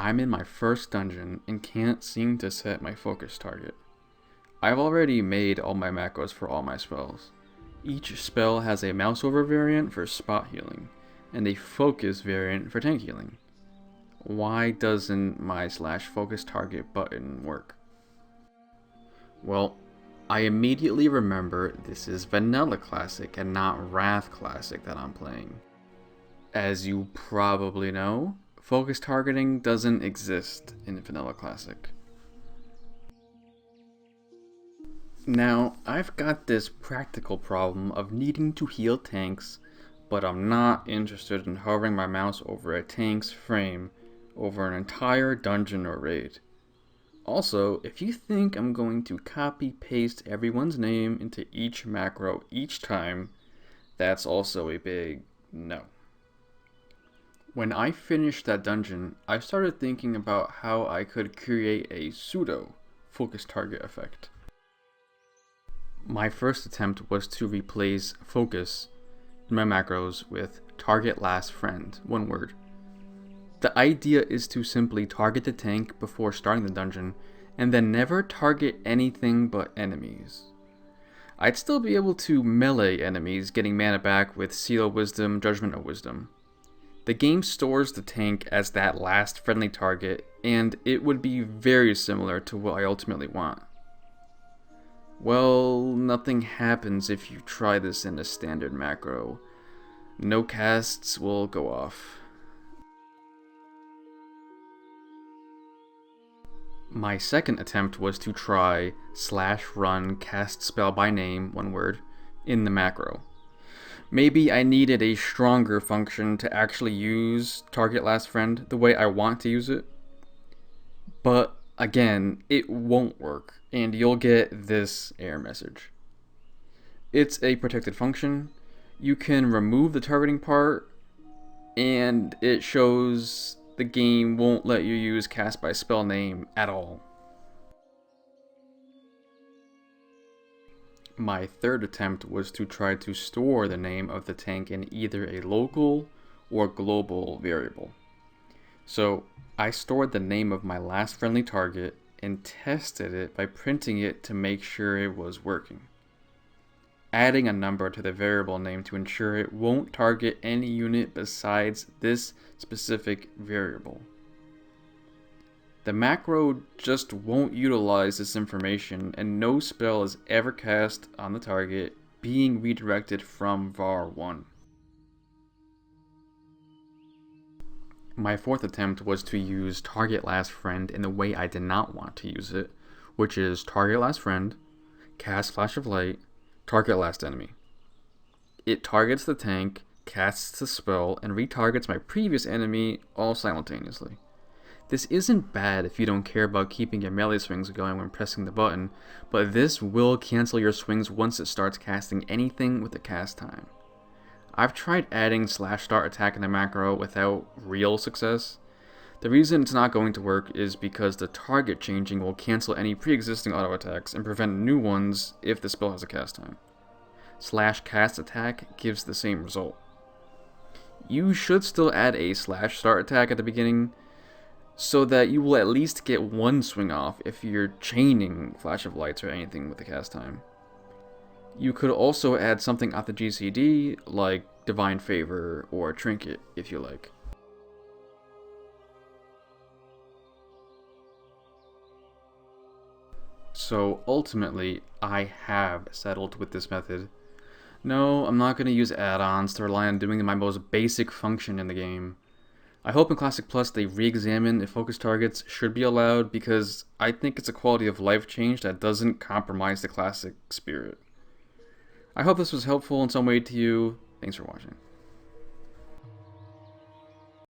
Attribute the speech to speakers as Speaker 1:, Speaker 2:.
Speaker 1: I'm in my first dungeon and can't seem to set my focus target. I've already made all my macros for all my spells. Each spell has a Mouseover variant for spot healing, and a focus variant for tank healing. Why doesn't my /focus target button work? Well, I immediately remember this is Vanilla Classic and not Wrath Classic that I'm playing. As you probably know, focus targeting doesn't exist in Vanilla Classic. Now, I've got this practical problem of needing to heal tanks, but I'm not interested in hovering my mouse over a tank's frame over an entire dungeon or raid. Also, if you think I'm going to copy-paste everyone's name into each macro each time, that's also a big no. When I finished that dungeon, I started thinking about how I could create a pseudo focus target effect. My first attempt was to replace focus in my macros with targetlastfriend, one word. The idea is to simply target the tank before starting the dungeon, and then never target anything but enemies. I'd still be able to melee enemies, getting mana back with Seal of Wisdom, Judgment of Wisdom. The game stores the tank as that last friendly target, and it would be very similar to what I ultimately want. Well, nothing happens if you try this in a standard macro. No casts will go off. My second attempt was to try /run cast spell by name, one word, in the macro. Maybe I needed a stronger function to actually use targetlastfriend the way I want to use it. But again, it won't work, and you'll get this error message. It's a protected function. You can remove the targeting part, and it shows the game won't let you use cast by spell name at all. My third attempt was to try to store the name of the tank in either a local or global variable. So I stored the name of my last friendly target and tested it by printing it to make sure it was working. Adding a number to the variable name to ensure it won't target any unit besides this specific variable. The macro just won't utilize this information, and no spell is ever cast on the target being redirected from var1. My fourth attempt was to use targetlastfriend in the way I did not want to use it, which is targetlastfriend, cast flash of light, target last enemy. It targets the tank, casts the spell, and retargets my previous enemy all simultaneously. This isn't bad if you don't care about keeping your melee swings going when pressing the button, but this will cancel your swings once it starts casting anything with a cast time. I've tried adding /start attack in the macro without real success. The reason it's not going to work is because the target changing will cancel any pre-existing auto attacks and prevent new ones if the spell has a cast time. /cast attack gives the same result. You should still add a /start attack at the beginning so that you will at least get one swing off if you're chaining Flash of Lights or anything with the cast time. You could also add something off the GCD like Divine Favor or Trinket if you like. So ultimately, I have settled with this method. No, I'm not going to use add-ons to rely on doing my most basic function in the game. I hope in Classic Plus they re-examine if focus targets should be allowed, because I think it's a quality of life change that doesn't compromise the classic spirit. I hope this was helpful in some way to you. Thanks for watching.